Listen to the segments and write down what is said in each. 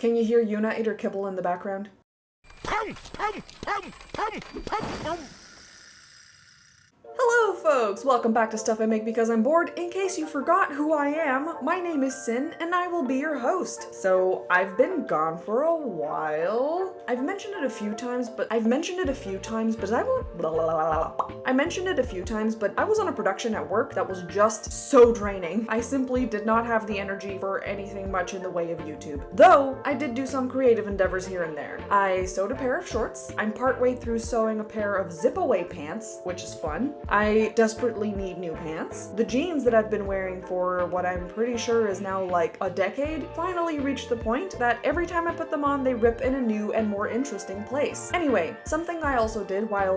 Can you hear Yuna eat her kibble in the background? Hello folks! Welcome back to Stuff I Make Because I'm Bored. In case you forgot who I am, my name is Sin and I will be your host. So I've been gone for a while. I mentioned it a few times, but I was on a production at work that was just so draining. I simply did not have the energy for anything much in the way of YouTube. Though, I did do some creative endeavors here and there. I sewed a pair of shorts. I'm partway through sewing a pair of zip-away pants, which is fun. I desperately need new pants. The jeans that I've been wearing for what I'm pretty sure is now like a decade finally reached the point that every time I put them on, they rip in a new and more interesting place. Anyway, something I also did while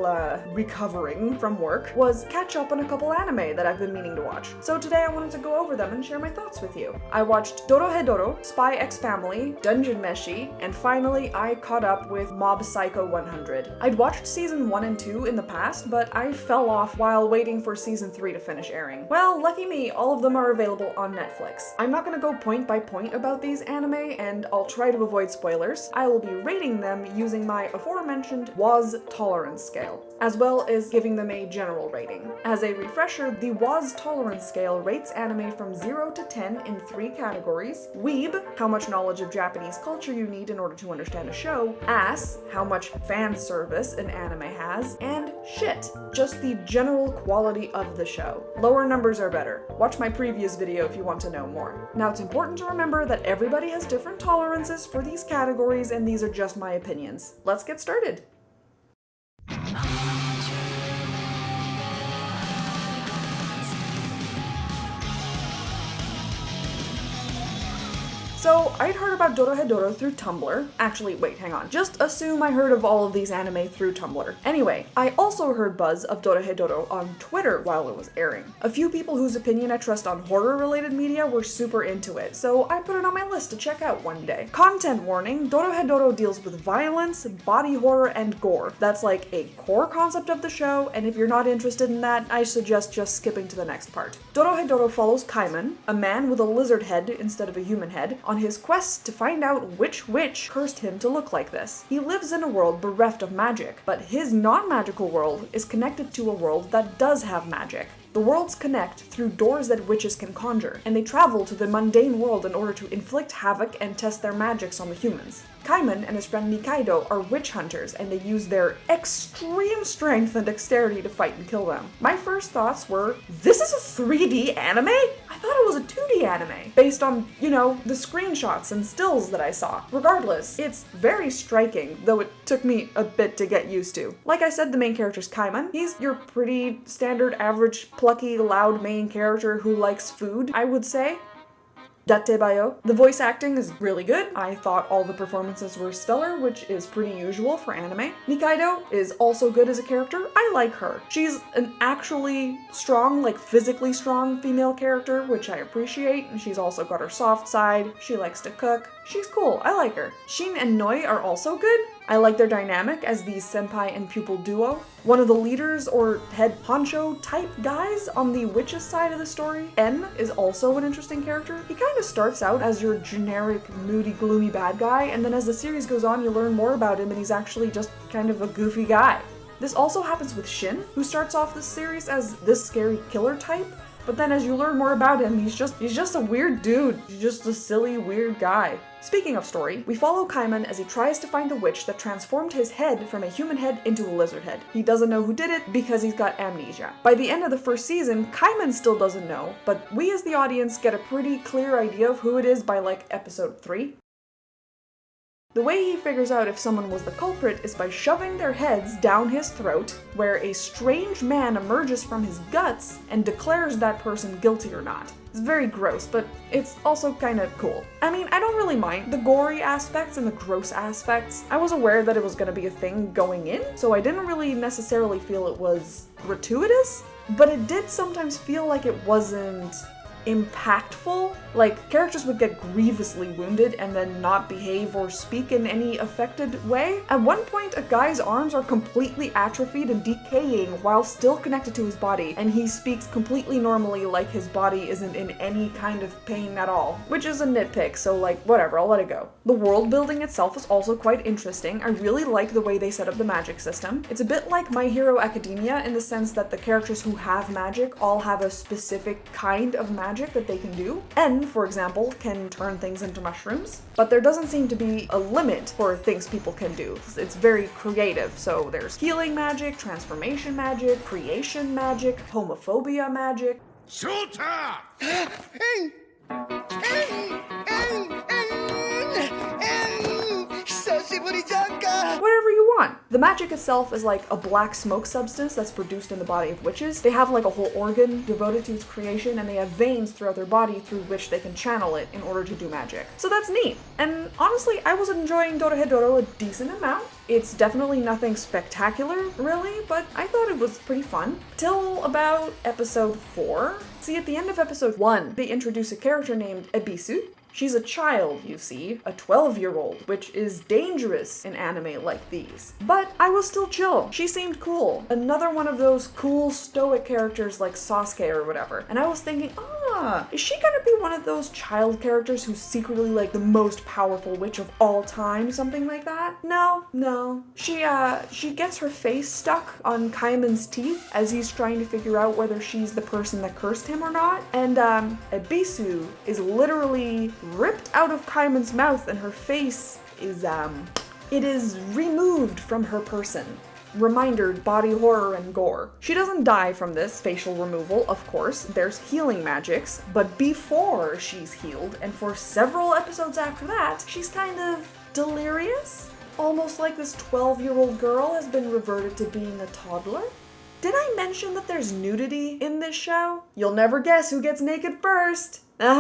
recovering from work was catch up on a couple anime that I've been meaning to watch. So today I wanted to go over them and share my thoughts with you. I watched Dorohedoro, SPYxFAMILY, Dungeon Meshi, and finally I caught up with Mob Psycho 100. I'd watched season 1 and 2 in the past, but I fell off while waiting for season 3 to finish airing. Well, lucky me, all of them are available on Netflix. I'm not gonna go point by point about these anime, and I'll try to avoid spoilers. I will be rating them using my aforementioned WOZ tolerance scale, as well as giving them a general rating. As a refresher, the WOZ tolerance scale rates anime from 0 to 10 in 3 categories: weeb, how much knowledge of Japanese culture you need in order to understand a show; ass, how much fan service an anime has; and shit, just the general quality of the show. Lower numbers are better. Watch my previous video if you want to know more. Now, it's important to remember that everybody has different tolerances for these categories, and these are just my opinions. Let's get started. So, I'd heard about Dorohedoro through Tumblr. Actually, wait, hang on. Just assume I heard of all of these anime through Tumblr. Anyway, I also heard buzz of Dorohedoro on Twitter while it was airing. A few people whose opinion I trust on horror-related media were super into it, so I put it on my list to check out one day. Content warning, Dorohedoro deals with violence, body horror, and gore. That's like a core concept of the show, and if you're not interested in that, I suggest just skipping to the next part. Dorohedoro follows Kaiman, a man with a lizard head instead of a human head, on his quest to find out which witch cursed him to look like this. He lives in a world bereft of magic, but his non-magical world is connected to a world that does have magic. The worlds connect through doors that witches can conjure, and they travel to the mundane world in order to inflict havoc and test their magics on the humans. Kaiman and his friend Nikaido are witch hunters, and they use their extreme strength and dexterity to fight and kill them. My first thoughts were, this is a 3D anime? I thought it was a 2D anime, based on, you know, the screenshots and stills that I saw. Regardless, it's very striking, though it took me a bit to get used to. Like I said, the main character's Kaiman. He's your pretty standard, average, plucky, loud main character who likes food, I would say. Datebayo. The voice acting is really good. I thought all the performances were stellar, which is pretty usual for anime. Nikaido is also good as a character. I like her. She's an actually strong, like physically strong female character, which I appreciate, and she's also got her soft side. She likes to cook. She's cool. I like her. Shin and Noi are also good. I like their dynamic as the senpai and pupil duo. One of the leaders or head honcho type guys on the witch's side of the story, En, is also an interesting character. He kind of starts out as your generic, moody, gloomy bad guy, and then as the series goes on, you learn more about him and he's actually just kind of a goofy guy. This also happens with Shin, who starts off this series as this scary killer type, but then as you learn more about him, he's just a weird dude. He's just a silly, weird guy. Speaking of story, we follow Kaiman as he tries to find the witch that transformed his head from a human head into a lizard head. He doesn't know who did it because he's got amnesia. By the end of the first season, Kaiman still doesn't know, but we as the audience get a pretty clear idea of who it is by like episode 3. The way he figures out if someone was the culprit is by shoving their heads down his throat, where a strange man emerges from his guts and declares that person guilty or not. It's very gross, but it's also kind of cool. I mean, I don't really mind the gory aspects and the gross aspects. I was aware that it was going to be a thing going in, so I didn't really necessarily feel it was gratuitous, but it did sometimes feel like it wasn't impactful. Like, characters would get grievously wounded and then not behave or speak in any affected way. At one point, a guy's arms are completely atrophied and decaying while still connected to his body, and he speaks completely normally like his body isn't in any kind of pain at all. Which is a nitpick, so like, whatever, I'll let it go. The world building itself is also quite interesting. I really like the way they set up the magic system. It's a bit like My Hero Academia in the sense that the characters who have magic all have a specific kind of magic that they can do. N, for example, can turn things into mushrooms, but there doesn't seem to be a limit for things people can do. It's very creative, so there's healing magic, transformation magic, creation magic, homophobia magic. Shooter! Whatever you want. The magic itself is like a black smoke substance that's produced in the body of witches. They have like a whole organ devoted to its creation, and they have veins throughout their body through which they can channel it in order to do magic. So that's neat. And honestly, I was enjoying Dorohedoro a decent amount. It's definitely nothing spectacular, really, but I thought it was pretty fun. Till about episode 4. See, at the end of episode 1, they introduce a character named Ebisu. She's a child, you see, a 12-year-old, which is dangerous in anime like these. But I was still chill. She seemed cool. Another one of those cool stoic characters like Sasuke or whatever. And I was thinking, is she gonna be one of those child characters who's secretly like the most powerful witch of all time, something like that? No. She gets her face stuck on Kaiman's teeth as he's trying to figure out whether she's the person that cursed him or not. And Ebisu is literally ripped out of Kaiman's mouth, and her face is it is removed from her person. Reminder, body horror and gore. She doesn't die from this facial removal, of course. There's healing magics, but before she's healed, and for several episodes after that, she's kind of delirious. Almost like this 12-year-old girl has been reverted to being a toddler. Did I mention that there's nudity in this show? You'll never guess who gets naked first. Man,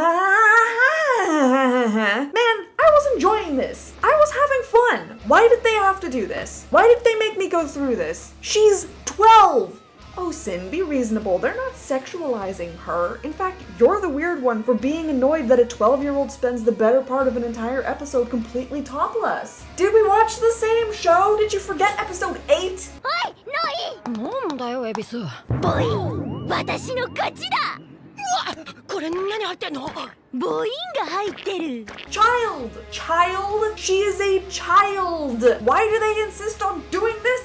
I was enjoying this. I was having fun. Why did they have to do this? Why did they make me go through this? She's 12. Oh, Sin, be reasonable. They're not sexualizing her. In fact, you're the weird one for being annoyed that a 12-year-old spends the better part of an entire episode completely topless. Did we watch the same show? Did you forget episode 8? Oi, Noi! なんだよ、エビス。ボイン、私の勝ちだ。うわ、これ何入ってんの？母音が入ってる。Child! She is a child! Why do they insist on doing this?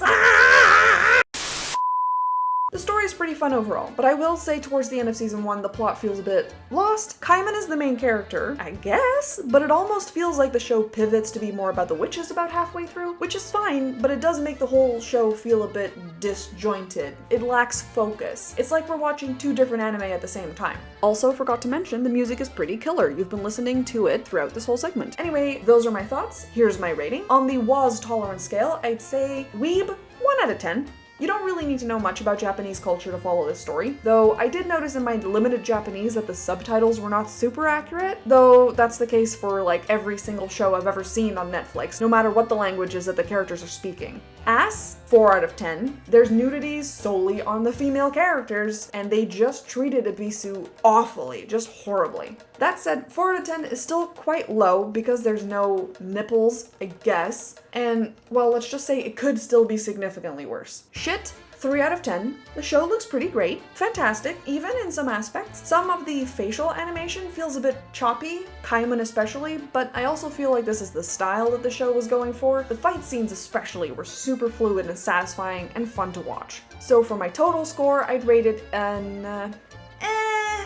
The story is pretty fun overall, but I will say towards the end of season 1, the plot feels a bit lost. Kaiman is the main character, I guess, but it almost feels like the show pivots to be more about the witches about halfway through, which is fine, but it does make the whole show feel a bit disjointed. It lacks focus. It's like we're watching 2 different anime at the same time. Also, forgot to mention, the music is pretty killer. You've been listening to it throughout this whole segment. Anyway, those are my thoughts. Here's my rating. On the WAS tolerance scale, I'd say weeb, 1 out of 10. You don't really need to know much about Japanese culture to follow this story, though I did notice in my limited Japanese that the subtitles were not super accurate, though that's the case for like every single show I've ever seen on Netflix, no matter what the language is that the characters are speaking. Ass, 4 out of 10. There's nudities solely on the female characters, and they just treated Ebisu awfully, just horribly. That said, 4 out of 10 is still quite low because there's no nipples, I guess, and, well, let's just say it could still be significantly worse. Shit, 3 out of 10. The show looks pretty great, fantastic, even in some aspects. Some of the facial animation feels a bit choppy, Kaiman especially, but I also feel like this is the style that the show was going for. The fight scenes especially were super fluid and satisfying and fun to watch. So for my total score, I'd rate it an,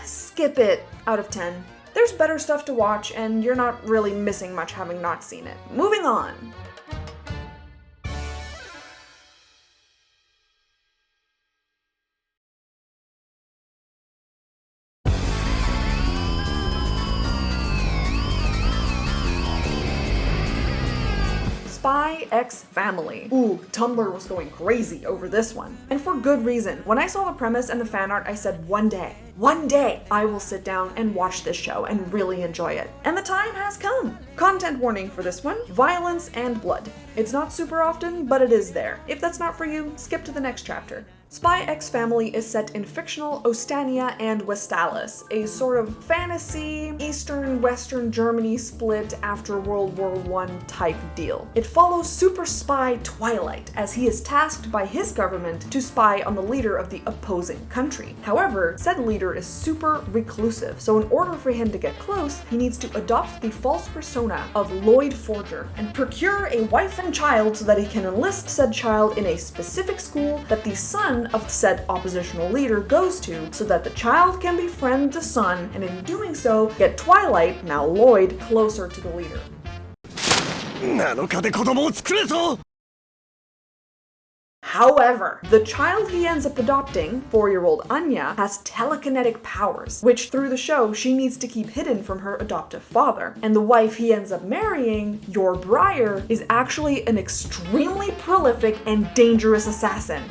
skip it out of 10. There's better stuff to watch, and you're not really missing much having not seen it. Moving on. SPYxFAMILY. Ooh, Tumblr was going crazy over this one. And for good reason. When I saw the premise and the fan art, I said one day, I will sit down and watch this show and really enjoy it. And the time has come. Content warning for this one, violence and blood. It's not super often, but it is there. If that's not for you, skip to the next chapter. SPYxFAMILY is set in fictional Ostania and Westalis, a sort of fantasy, Eastern-Western Germany split after World War I type deal. It follows super spy Twilight, as he is tasked by his government to spy on the leader of the opposing country. However, said leader is super reclusive, so in order for him to get close, he needs to adopt the false persona of Lloyd Forger and procure a wife and child so that he can enlist said child in a specific school that the son of said oppositional leader goes to, so that the child can befriend the son, and in doing so, get Twilight, now Lloyd, closer to the leader. However, the child he ends up adopting, 4-year-old Anya, has telekinetic powers, which through the show she needs to keep hidden from her adoptive father. And the wife he ends up marrying, Yor Briar, is actually an extremely prolific and dangerous assassin.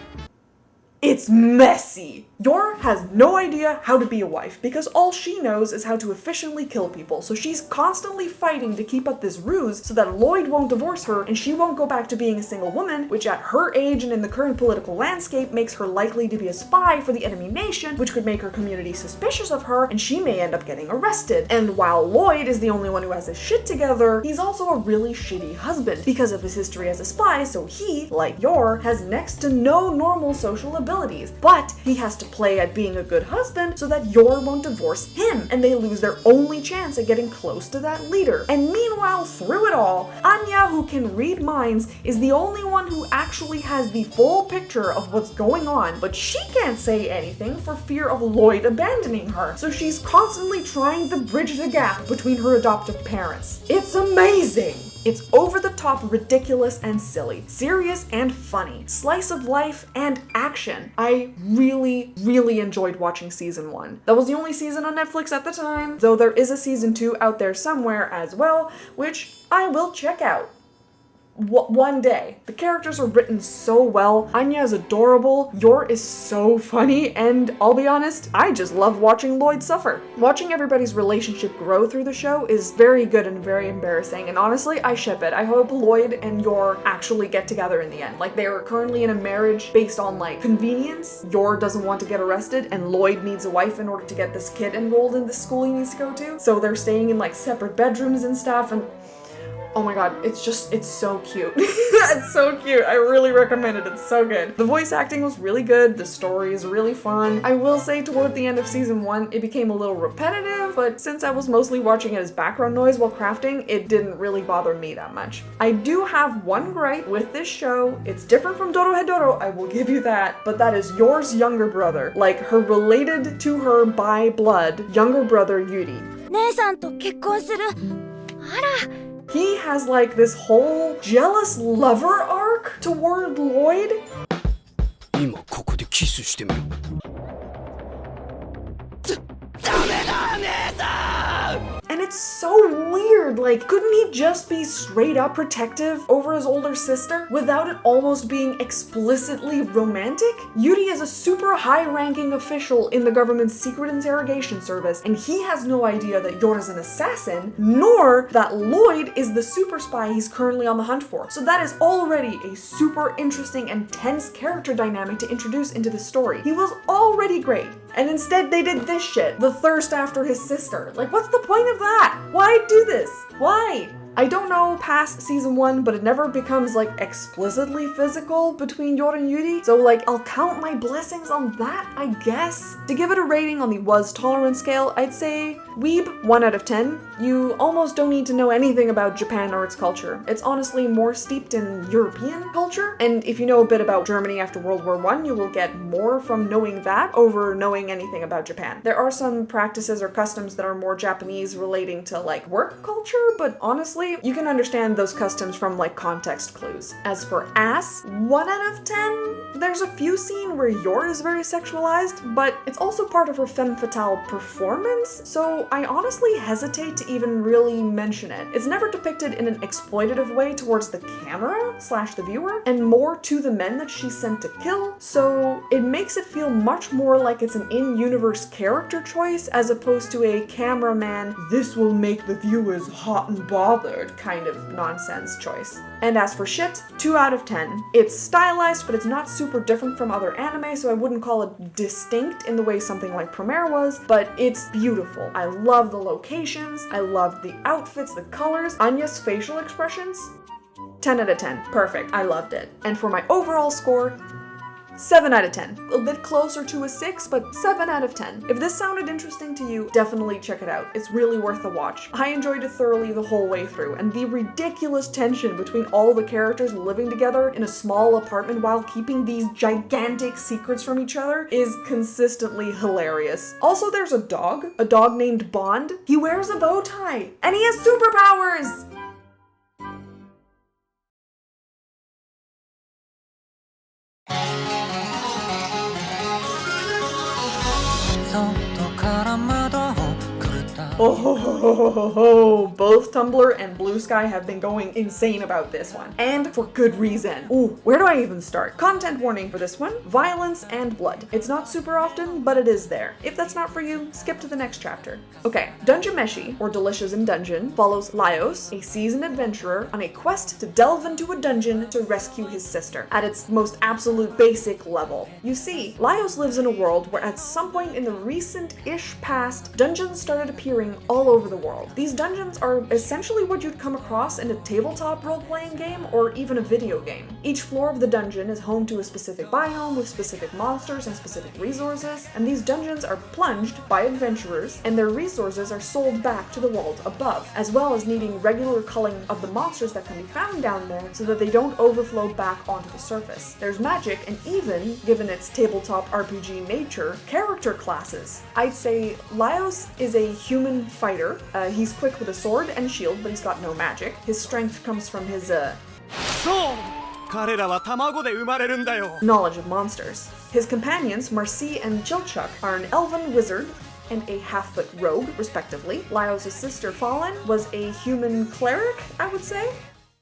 It's messy. Yor has no idea how to be a wife because all she knows is how to efficiently kill people, so she's constantly fighting to keep up this ruse so that Lloyd won't divorce her and she won't go back to being a single woman, which at her age and in the current political landscape makes her likely to be a spy for the enemy nation, which could make her community suspicious of her and she may end up getting arrested. And while Lloyd is the only one who has his shit together, he's also a really shitty husband because of his history as a spy, so he, like Yor, has next to no normal social abilities, but he has to play at being a good husband so that Yor won't divorce him, and they lose their only chance at getting close to that leader. And meanwhile, through it all, Anya, who can read minds, is the only one who actually has the full picture of what's going on, but she can't say anything for fear of Lloyd abandoning her, so she's constantly trying to bridge the gap between her adoptive parents. It's amazing! It's over-the-top, ridiculous, and silly, serious and funny, slice of life and action. I really, really enjoyed watching season 1. That was the only season on Netflix at the time, though there is a season 2 out there somewhere as well, which I will check out. One day. The characters are written so well, Anya is adorable, Yor is so funny, and I'll be honest, I just love watching Lloyd suffer. Watching everybody's relationship grow through the show is very good and very embarrassing, and honestly, I ship it. I hope Lloyd and Yor actually get together in the end. Like, they are currently in a marriage based on, like, convenience. Yor doesn't want to get arrested, and Lloyd needs a wife in order to get this kid enrolled in the school he needs to go to, so they're staying in, like, separate bedrooms and stuff, and oh my god, it's so cute. It's so cute. I really recommend it. It's so good. The voice acting was really good. The story is really fun. I will say toward the end of season 1, it became a little repetitive, but since I was mostly watching it as background noise while crafting, it didn't really bother me that much. I do have one gripe with this show. It's different from Dorohedoro, I will give you that, but that is Yor's younger brother. Like, her related to her by blood younger brother Yuri. He has like this whole jealous lover arc toward Lloyd. And it's so weird, like, couldn't he just be straight up protective over his older sister without it almost being explicitly romantic? Yuri is a super high-ranking official in the government's secret interrogation service, and he has no idea that Yor is an assassin, nor that Lloyd is the super spy he's currently on the hunt for. So that is already a super interesting and tense character dynamic to introduce into the story. He was already great, and instead they did this shit, the thirst after his sister. Like, what's the point of that? Why do this? Why? I don't know past season 1, but it never becomes like explicitly physical between Yor and Yuri, so like I'll count my blessings on that, I guess. To give it a rating on the was tolerant scale, I'd say weeb 1 out of 10. You almost don't need to know anything about Japan or its culture. It's honestly more steeped in European culture, and if you know a bit about Germany after World War I, you will get more from knowing that over knowing anything about Japan. There are some practices or customs that are more Japanese relating to like work culture, but honestly, you can understand those customs from like context clues. As for ass, 1 out of 10. There's a few scenes where Yor is very sexualized, but it's also part of her femme fatale performance, so I honestly hesitate to even really mention it. It's never depicted in an exploitative way towards the camera / the viewer, and more to the men that she's sent to kill, so it makes it feel much more like it's an in-universe character choice as opposed to a cameraman, this will make the viewers hot and bothered absurd kind of nonsense choice. And as for shit, 2 out of 10. It's stylized, but it's not super different from other anime, so I wouldn't call it distinct in the way something like Premiere was, but it's beautiful. I love the locations, I love the outfits, the colors, Anya's facial expressions. 10 out of 10. Perfect. I loved it. And for my overall score, 7 out of 10. A bit closer to a 6, but 7 out of 10. If this sounded interesting to you, definitely check it out. It's really worth a watch. I enjoyed it thoroughly the whole way through, and the ridiculous tension between all the characters living together in a small apartment while keeping these gigantic secrets from each other is consistently hilarious. Also, there's a dog named Bond. He wears a bow tie, and he has superpowers! Oh, both Tumblr and Blue Sky have been going insane about this one, and for good reason. Ooh, where do I even start? Content warning for this one, violence and blood. It's not super often, but it is there. If that's not for you, skip to the next chapter. Okay, Dungeon Meshi, or Delicious in Dungeon, follows Laios, a seasoned adventurer, on a quest to delve into a dungeon to rescue his sister, at its most absolute basic level. You see, Laios lives in a world where at some point in the recent-ish past, dungeons started appearing all over the world. These dungeons are essentially what you'd come across in a tabletop role-playing game or even a video game. Each floor of the dungeon is home to a specific biome with specific monsters and specific resources, and these dungeons are plunged by adventurers, and their resources are sold back to the world above, as well as needing regular culling of the monsters that can be found down there so that they don't overflow back onto the surface. There's magic, and even, given its tabletop RPG nature, character classes. I'd say Laios is a human fighter. He's quick with a sword and shield, but he's got no magic. His strength comes from his, knowledge of monsters. His companions, Marcy and Chilchuk, are an elven wizard and a half-foot rogue, respectively. Laios' sister, Fallen, was a human cleric, I would say.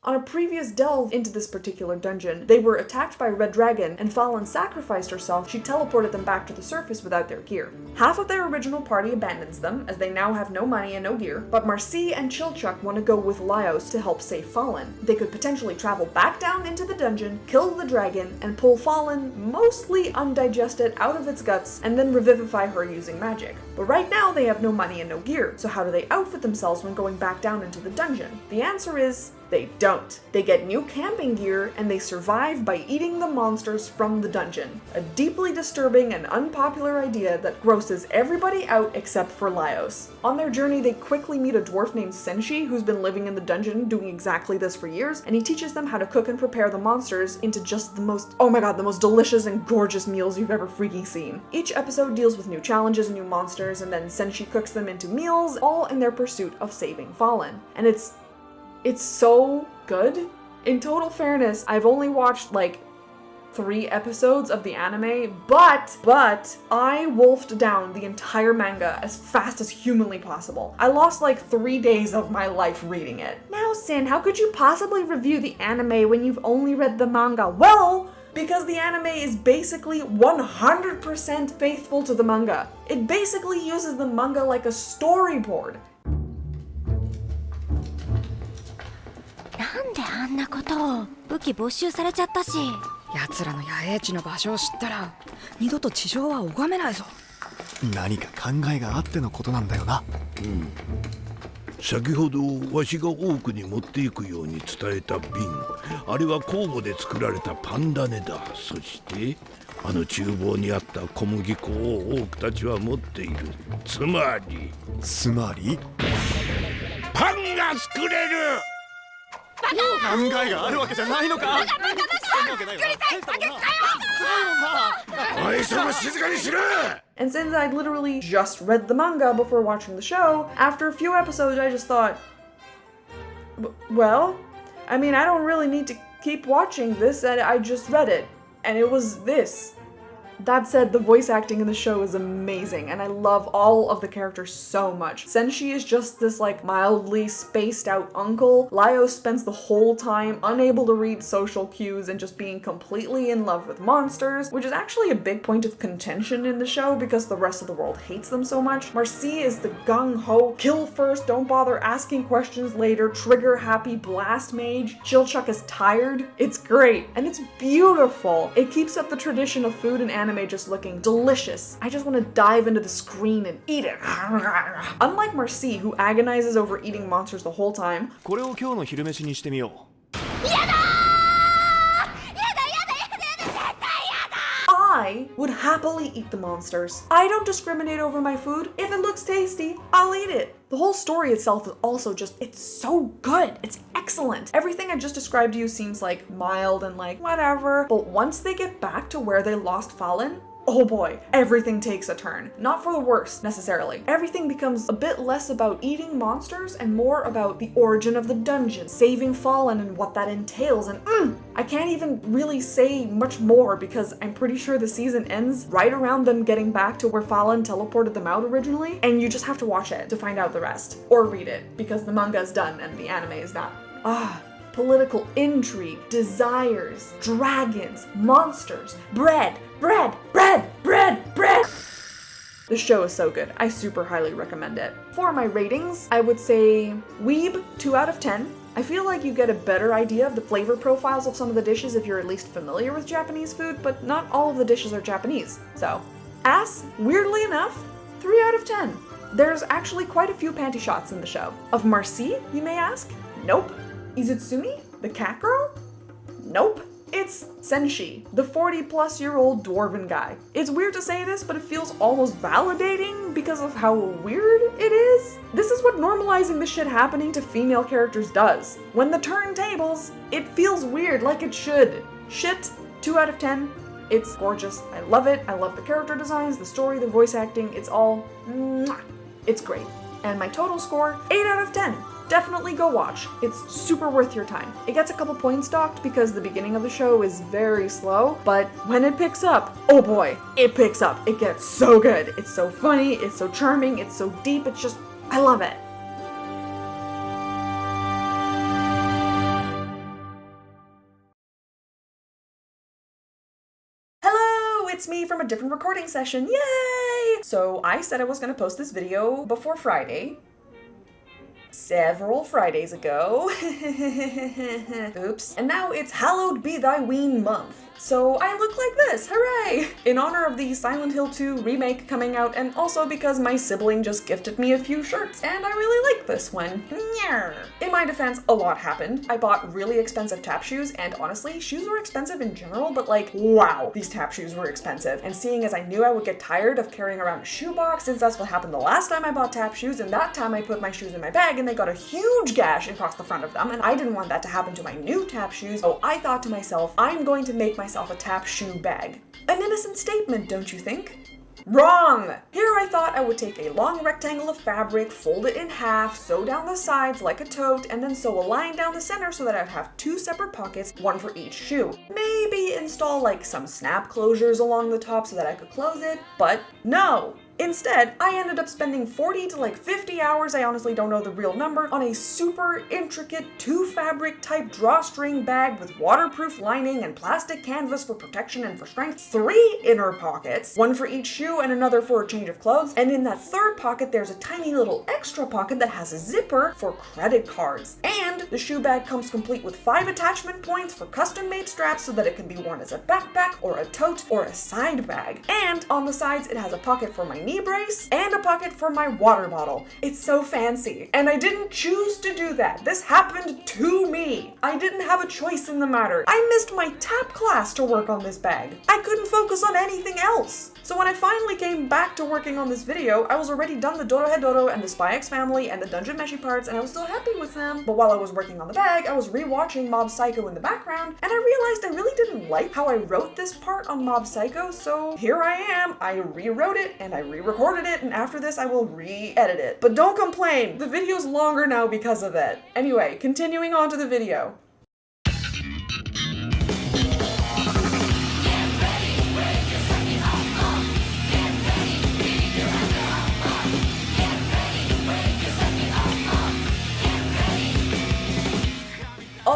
On a previous delve into this particular dungeon, they were attacked by a red dragon, and Fallen sacrificed herself. She teleported them back to the surface without their gear. Half of their original party abandons them, as they now have no money and no gear, but Marcy and Chilchuk want to go with Laios to help save Fallen. They could potentially travel back down into the dungeon, kill the dragon, and pull Fallen, mostly undigested, out of its guts, and then revivify her using magic. But right now, they have no money and no gear, so how do they outfit themselves when going back down into the dungeon? The answer is, they don't. They get new camping gear, and they survive by eating the monsters from the dungeon. A deeply disturbing and unpopular idea that grosses everybody out except for Laios. On their journey, they quickly meet a dwarf named Senshi, who's been living in the dungeon doing exactly this for years, and he teaches them how to cook and prepare the monsters into just the most, oh my god, the most delicious and gorgeous meals you've ever freaking seen. Each episode deals with new challenges and new monsters, and then Senshi cooks them into meals, all in their pursuit of saving Fallen. And it's so good. In total fairness, I've only watched like 3 episodes of the anime, but I wolfed down the entire manga as fast as humanly possible. I lost like 3 days of my life reading it. Now, Sin, how could you possibly review the anime when you've only read the manga? Well, because the anime is basically 100% faithful to the manga. It basically uses the manga like a storyboard. なんであんなことを武器没収されちゃったし。奴らの野営地の場所を知ったら二度と地上は拝めないぞ。何か考えがあってのことなんだよな。先ほどわしが多くに持っていくように伝えた瓶、あれは酵母で作られたパンダネだ。そしてあの厨房にあった小麦粉を多くたちは持っている。つまりパンが作れる。考えがあるわけじゃないのか。おい、そこ静かにしろ。 And since I'd literally just read the manga before watching the show, after a few episodes I just thought, well, I mean, I don't really need to keep watching this, and I just read it, and it was this. That said, the voice acting in the show is amazing, and I love all of the characters so much. Senshi is just this like mildly spaced out uncle. Lio spends the whole time unable to read social cues and just being completely in love with monsters, which is actually a big point of contention in the show because the rest of the world hates them so much. Marcy is the gung-ho, kill first, don't bother asking questions later, trigger happy blast mage. Chilchuck is tired. It's great, and it's beautiful. It keeps up the tradition of food and anime just looking delicious. I just want to dive into the screen and eat it. Unlike Marcy, who agonizes over eating monsters the whole time, これを今日の昼飯にしてみよう。 I would happily eat the monsters. I don't discriminate over my food. If it looks tasty, I'll eat it. The whole story itself is also just, it's so good. It's excellent. Everything I just described to you seems like mild and like whatever, but once they get back to where they lost Fallen, oh boy, everything takes a turn. Not for the worse, necessarily. Everything becomes a bit less about eating monsters and more about the origin of the dungeon, saving Fallen and what that entails, and I can't even really say much more because I'm pretty sure the season ends right around them getting back to where Fallen teleported them out originally, and you just have to watch it to find out the rest. Or read it, because the manga is done and the anime is not. Political intrigue, desires, dragons, monsters, bread. The show is so good. I super highly recommend it. For my ratings, I would say Weeb, 2 out of 10. I feel like you get a better idea of the flavor profiles of some of the dishes if you're at least familiar with Japanese food, but not all of the dishes are Japanese. So, Ass, weirdly enough, 3 out of 10. There's actually quite a few panty shots in the show. Of Marcy, you may ask? Nope. Izutsumi, the cat girl? Nope. It's Senshi, the 40-plus-year-old dwarven guy. It's weird to say this, but it feels almost validating because of how weird it is. This is what normalizing the shit happening to female characters does. When the turntables, it feels weird like it should. Shit, 2 out of 10. It's gorgeous. I love it. I love the character designs, the story, the voice acting. It's all, it's great. And my total score, 8 out of 10. Definitely go watch. It's super worth your time. It gets a couple points docked because the beginning of the show is very slow, but when it picks up, oh boy, it picks up. It gets so good. It's so funny, it's so charming, it's so deep, it's just, I love it. Hello, it's me from a different recording session, yay! So I said I was gonna post this video before Friday. Several Fridays ago. Oops. And now it's Hallowed Be Thy Ween month. So I look like this, hooray! In honor of the Silent Hill 2 remake coming out, and also because my sibling just gifted me a few shirts, and I really like this one. In my defense, a lot happened. I bought really expensive tap shoes, and honestly, shoes were expensive in general, but like, wow, these tap shoes were expensive. And seeing as I knew I would get tired of carrying around a shoebox, since that's what happened the last time I bought tap shoes, and that time I put my shoes in my bag and they got a huge gash across the front of them, and I didn't want that to happen to my new tap shoes, so I thought to myself, I'm going to make myself a tap shoe bag. An innocent statement, don't you think? Wrong! Here I thought I would take a long rectangle of fabric, fold it in half, sew down the sides like a tote, and then sew a line down the center so that I'd have 2 separate pockets, one for each shoe. Maybe install like some snap closures along the top so that I could close it, but no! Instead, I ended up spending 40 to like 50 hours, I honestly don't know the real number, on a super intricate 2-fabric type drawstring bag with waterproof lining and plastic canvas for protection and for strength, 3 inner pockets, one for each shoe and another for a change of clothes, and in that 3rd pocket there's a tiny little extra pocket that has a zipper for credit cards. And the shoe bag comes complete with 5 attachment points for custom-made straps so that it can be worn as a backpack or a tote or a side bag. And on the sides it has a pocket for my knee brace and a pocket for my water bottle. It's so fancy. And I didn't choose to do that. This happened to me. I didn't have a choice in the matter. I missed my tap class to work on this bag. I couldn't focus on anything else. So when I finally came back to working on this video, I was already done the Dorohedoro and the SpyXFAMILY and the Dungeon Meshi parts, and I was still happy with them. But while I was working on the bag, I was rewatching Mob Psycho in the background, and I realized I really didn't like how I wrote this part on Mob Psycho, so here I am. I rewrote it, and I re-recorded it, and after this I will re-edit it. But don't complain, the video's longer now because of it. Anyway, continuing on to the video.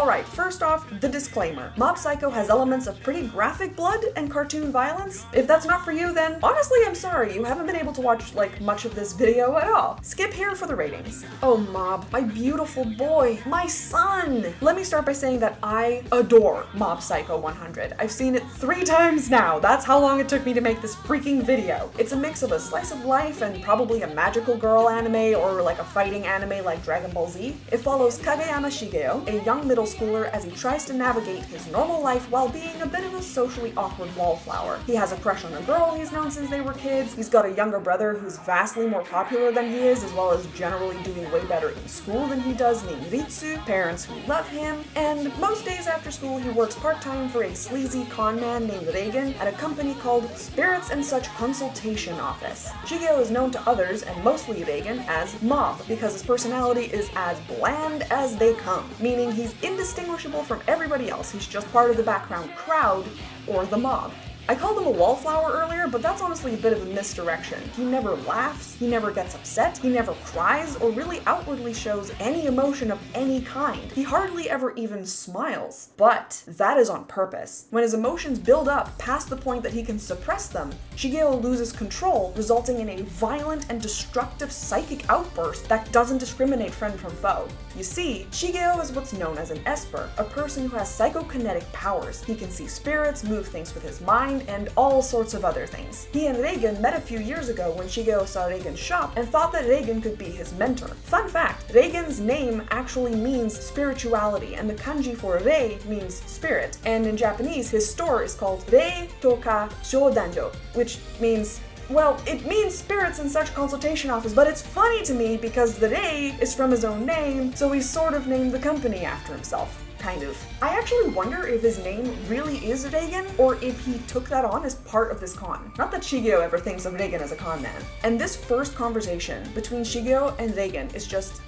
Alright, first off, the disclaimer. Mob Psycho has elements of pretty graphic blood and cartoon violence. If that's not for you, then honestly, I'm sorry, you haven't been able to watch, like, much of this video at all. Skip here for the ratings. Oh, Mob, my beautiful boy, my son! Let me start by saying that I adore Mob Psycho 100. I've seen it 3 times now. That's how long it took me to make this freaking video. It's a mix of a slice of life and probably a magical girl anime or like a fighting anime like Dragon Ball Z. It follows Kageyama Shigeo, a young middle schooler, as he tries to navigate his normal life while being a bit of a socially awkward wallflower. He has a crush on a girl he's known since they were kids. He's got a younger brother who's vastly more popular than he is, as well as generally doing way better in school than he does, named Ritsu, parents who love him, and most days after school he works part-time for a sleazy con man named Reigen at a company called Spirits and Such Consultation Office. Shigeo is known to others, and mostly Reigen, as Mob, because his personality is as bland as they come, meaning he's indistinguishable from everybody else. He's just part of the background crowd, or the mob. I called him a wallflower earlier, but that's honestly a bit of a misdirection. He never laughs, he never gets upset, he never cries, or really outwardly shows any emotion of any kind. He hardly ever even smiles. But that is on purpose. When his emotions build up past the point that he can suppress them, Shigeo loses control, resulting in a violent and destructive psychic outburst that doesn't discriminate friend from foe. You see, Shigeo is what's known as an esper, a person who has psychokinetic powers. He can see spirits, move things with his mind, and all sorts of other things. He and Reigen met a few years ago when Shigeo saw Reigen's shop and thought that Reigen could be his mentor. Fun fact, Reigen's name actually means spirituality, and the kanji for Rei means spirit, and in Japanese his store is called Rei Toka Shodanjo, which means, well, it means Spirits and Such Consultation Office, but it's funny to me because the Rei is from his own name, so he sort of named the company after himself. Kind of. I actually wonder if his name really is Reigen, or if he took that on as part of this con. Not that Shigeo ever thinks of Reigen as a con man. And this first conversation between Shigeo and Reigen is just...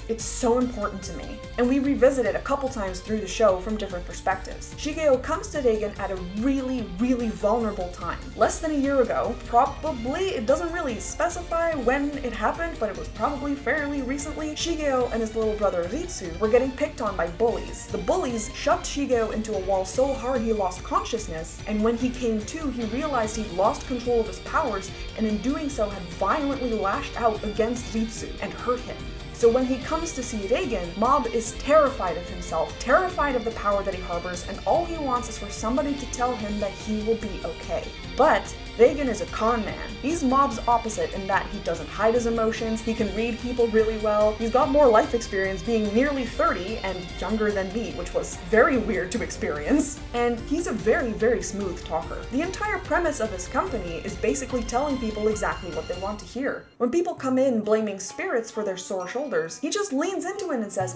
it's so important to me, and we revisit it a couple times through the show from different perspectives. Shigeo comes to Reigen at a really vulnerable time. Less than a year ago, probably, it doesn't really specify when it happened, but it was probably fairly recently, Shigeo and his little brother Ritsu were getting picked on by bullies. The bullies shoved Shigeo into a wall so hard he lost consciousness, and when he came to, he realized he'd lost control of his powers, and in doing so had violently lashed out against Ritsu and hurt him. So when he comes to see Reigen, Mob is terrified of himself, terrified of the power that he harbors, and all he wants is for somebody to tell him that he will be okay. But Reigen is a con man. He's Mob's opposite in that he doesn't hide his emotions, he can read people really well, he's got more life experience being nearly 30 and younger than me, which was very weird to experience, and he's a very smooth talker. The entire premise of his company is basically telling people exactly what they want to hear. When people come in blaming spirits for their sore shoulders, he just leans into it and says,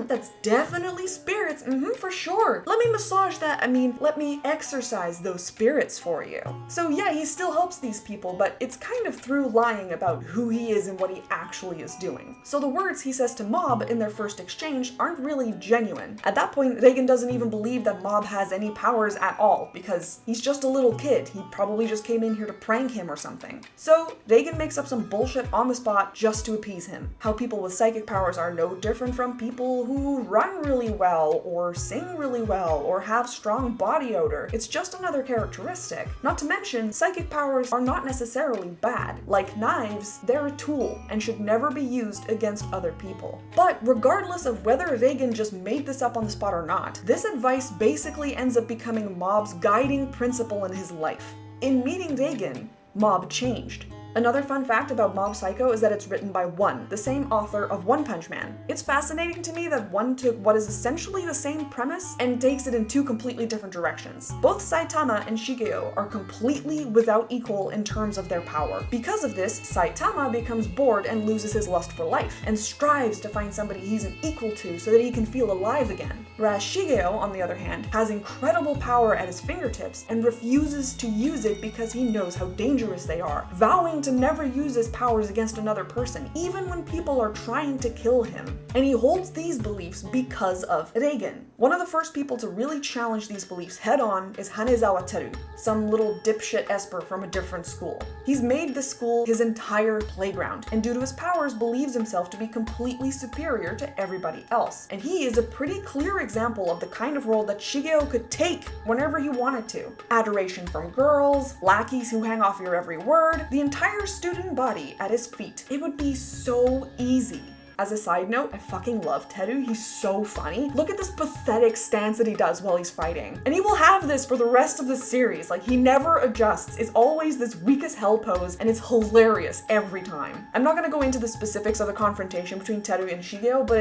that's definitely spirits, for sure. Let me massage that, let me exercise those spirits for you. So yeah, he still helps these people, but it's kind of through lying about who he is and what he actually is doing. So the words he says to Mob in their first exchange aren't really genuine. At that point, Reigen doesn't even believe that Mob has any powers at all, because he's just a little kid. He probably just came in here to prank him or something. So Reigen makes up some bullshit on the spot just to appease him. How people with psychic powers are no different from people who run really well, or sing really well, or have strong body odor. It's just another characteristic. Not to mention, psychic powers are not necessarily bad. Like knives, they're a tool and should never be used against other people. But regardless of whether Reigen just made this up on the spot or not, this advice basically ends up becoming Mob's guiding principle in his life. In meeting Reigen, Mob changed. Another fun fact about Mob Psycho is that it's written by One, the same author of One Punch Man. It's fascinating to me that One took what is essentially the same premise and takes it in 2 completely different directions. Both Saitama and Shigeo are completely without equal in terms of their power. Because of this, Saitama becomes bored and loses his lust for life, and strives to find somebody he's an equal to so that he can feel alive again. Whereas Shigeo, on the other hand, has incredible power at his fingertips and refuses to use it because he knows how dangerous they are, vowing vowing to never use his powers against another person, even when people are trying to kill him. And he holds these beliefs because of Reigen. One of the first people to really challenge these beliefs head-on is Hanezawa Teru, some little dipshit esper from a different school. He's made this school his entire playground, and due to his powers believes himself to be completely superior to everybody else. And he is a pretty clear example of the kind of role that Shigeo could take whenever he wanted to. Adoration from girls, lackeys who hang off your every word, the entire student body at his feet. It would be so easy. As a side note, I fucking love Teru. He's so funny. Look at this pathetic stance that he does while he's fighting. And he will have this for the rest of the series. Like, he never adjusts. It's always this weak as hell pose, and it's hilarious every time. I'm not gonna go into the specifics of the confrontation between Teru and Shigeo, but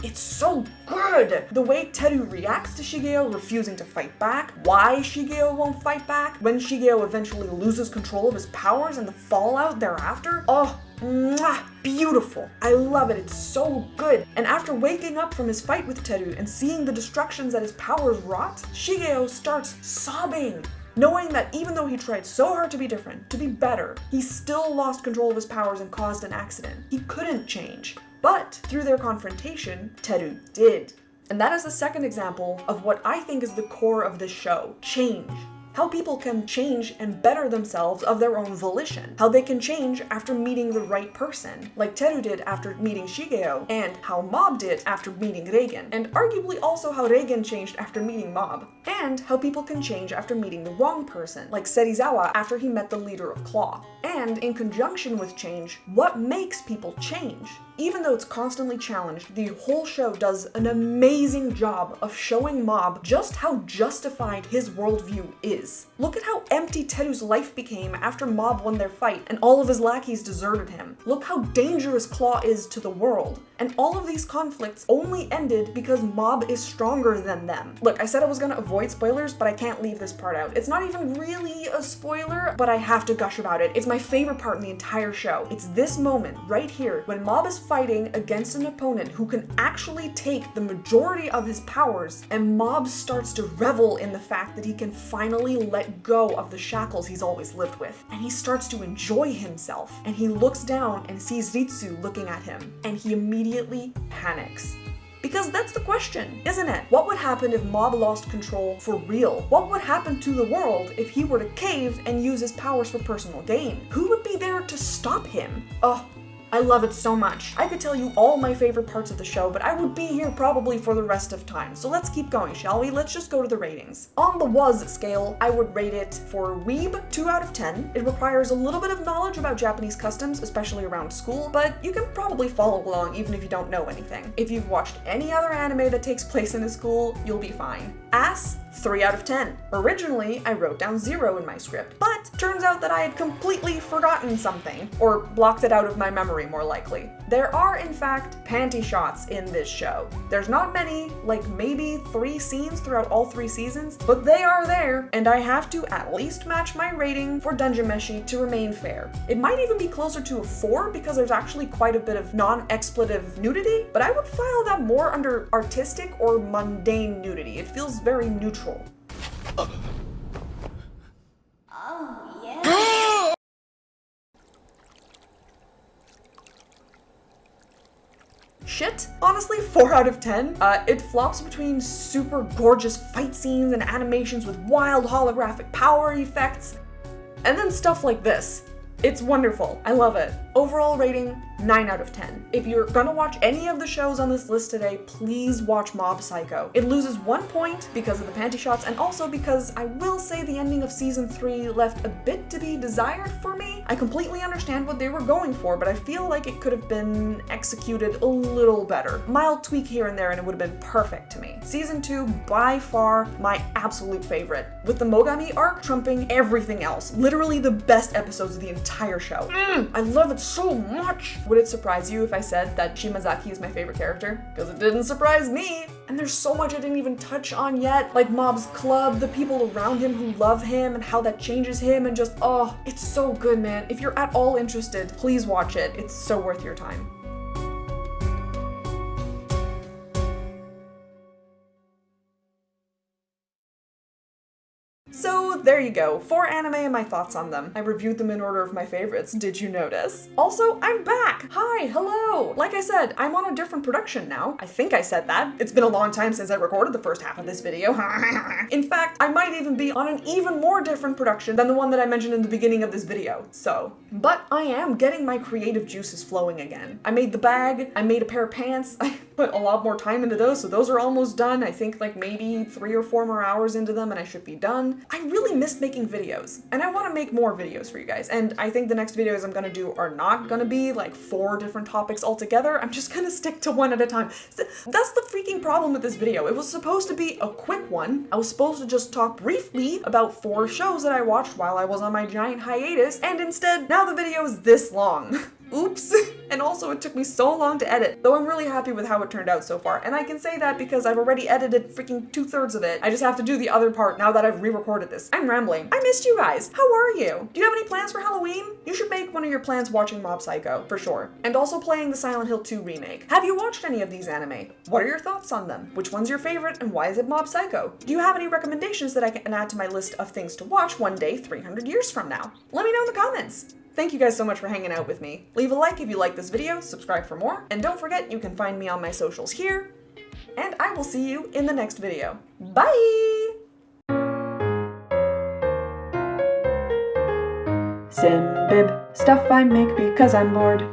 it's so good! The way Teru reacts to Shigeo refusing to fight back, why Shigeo won't fight back, when Shigeo eventually loses control of his powers and the fallout thereafter. Oh, mwah, beautiful. I love it. It's so good. And after waking up from his fight with Teru and seeing the destructions that his powers wrought, Shigeo starts sobbing, knowing that even though he tried so hard to be different, to be better, he still lost control of his powers and caused an accident. He couldn't change. But through their confrontation, Teru did. And that is the second example of what I think is the core of this show: change. How people can change and better themselves of their own volition. How they can change after meeting the right person, like Teru did after meeting Shigeo, and how Mob did after meeting Reigen, and arguably also how Reigen changed after meeting Mob, and how people can change after meeting the wrong person, like Serizawa after he met the leader of Claw. And in conjunction with change, what makes people change? Even though it's constantly challenged, the whole show does an amazing job of showing Mob just how justified his worldview is. Look at how empty Teru's life became after Mob won their fight and all of his lackeys deserted him. Look how dangerous Claw is to the world. And all of these conflicts only ended because Mob is stronger than them. Look, I said I was gonna avoid spoilers, but I can't leave this part out. It's not even really a spoiler, but I have to gush about it. It's my favorite part in the entire show. It's this moment right here when Mob is fighting against an opponent who can actually take the majority of his powers, and Mob starts to revel in the fact that he can finally let go of the shackles he's always lived with. And he starts to enjoy himself, and he looks down and sees Ritsu looking at him, and he immediately panics. Because that's the question, isn't it? What would happen if Mob lost control for real? What would happen to the world if he were to cave and use his powers for personal gain? Who would be there to stop him? Oh, I love it so much. I could tell you all my favorite parts of the show, but I would be here probably for the rest of time. So let's keep going, shall we? Let's just go to the ratings. On the was scale, I would rate it for Weeb 2 out of 10. It requires a little bit of knowledge about Japanese customs, especially around school, but you can probably follow along even if you don't know anything. If you've watched any other anime that takes place in a school, you'll be fine. Ass, 3 out of 10. Originally, I wrote down 0 in my script, but turns out that I had completely forgotten something, or blocked it out of my memory more likely. There are, in fact, panty shots in this show. There's not many, like maybe 3 scenes throughout all 3 seasons, but they are there, and I have to at least match my rating for Dungeon Meshi to remain fair. It might even be closer to a 4 because there's actually quite a bit of non-expletive nudity, but I would file that more under artistic or mundane nudity. It feels very neutral. Shit, honestly, 4 out of 10. It flops between super gorgeous fight scenes and animations with wild holographic power effects, and then stuff like this. It's wonderful. I love it. Overall rating, 9 out of 10. If you're gonna watch any of the shows on this list today, please watch Mob Psycho. It loses 1 point because of the panty shots, and also because I will say the ending of season 3 left a bit to be desired for me. I completely understand what they were going for, but I feel like it could have been executed a little better. Mild tweak here and there and it would have been perfect to me. Season 2, by far, my absolute favorite, with the Mogami arc trumping everything else. Literally the best episodes of the entire show. I love it so much! Would it surprise you if I said that Shimazaki is my favorite character? Because it didn't surprise me! And there's so much I didn't even touch on yet, like Mob's club, the people around him who love him, and how that changes him, and just, oh, it's so good, man. If you're at all interested, please watch it. It's so worth your time. So there you go, 4 anime and my thoughts on them. I reviewed them in order of my favorites, did you notice? Also, I'm back! Hi, hello! Like I said, I'm on a different production now. I think I said that. It's been a long time since I recorded the first half of this video. In fact, I might even be on an even more different production than the one that I mentioned in the beginning of this video, so. But I am getting my creative juices flowing again. I made the bag, I made a pair of pants, I put a lot more time into those, so those are almost done. I think like maybe 3 or 4 more hours into them and I should be done. I really missed making videos, and I want to make more videos for you guys, and I think the next videos I'm gonna do are not gonna be like 4 different topics altogether. I'm just gonna stick to one at a time. That's the freaking problem with this video. It was supposed to be a quick one. I was supposed to just talk briefly about 4 shows that I watched while I was on my giant hiatus, and instead, now the video is this long. Oops. And also it took me so long to edit, though I'm really happy with how it turned out so far. And I can say that because I've already edited freaking 2/3 of it. I just have to do the other part now that I've re-recorded this. I'm rambling. I missed you guys. How are you? Do you have any plans for Halloween? You should make one of your plans watching Mob Psycho, for sure. And also playing the Silent Hill 2 remake. Have you watched any of these anime? What are your thoughts on them? Which one's your favorite and why is it Mob Psycho? Do you have any recommendations that I can add to my list of things to watch one day 300 years from now? Let me know in the comments. Thank you guys so much for hanging out with me. Leave a like if you like this video, subscribe for more, and don't forget you can find me on my socials here, and I will see you in the next video. Bye! SIMBIB, stuff I make because I'm bored.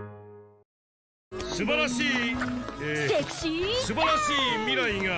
素晴らしい、セクシー素晴らしい未来が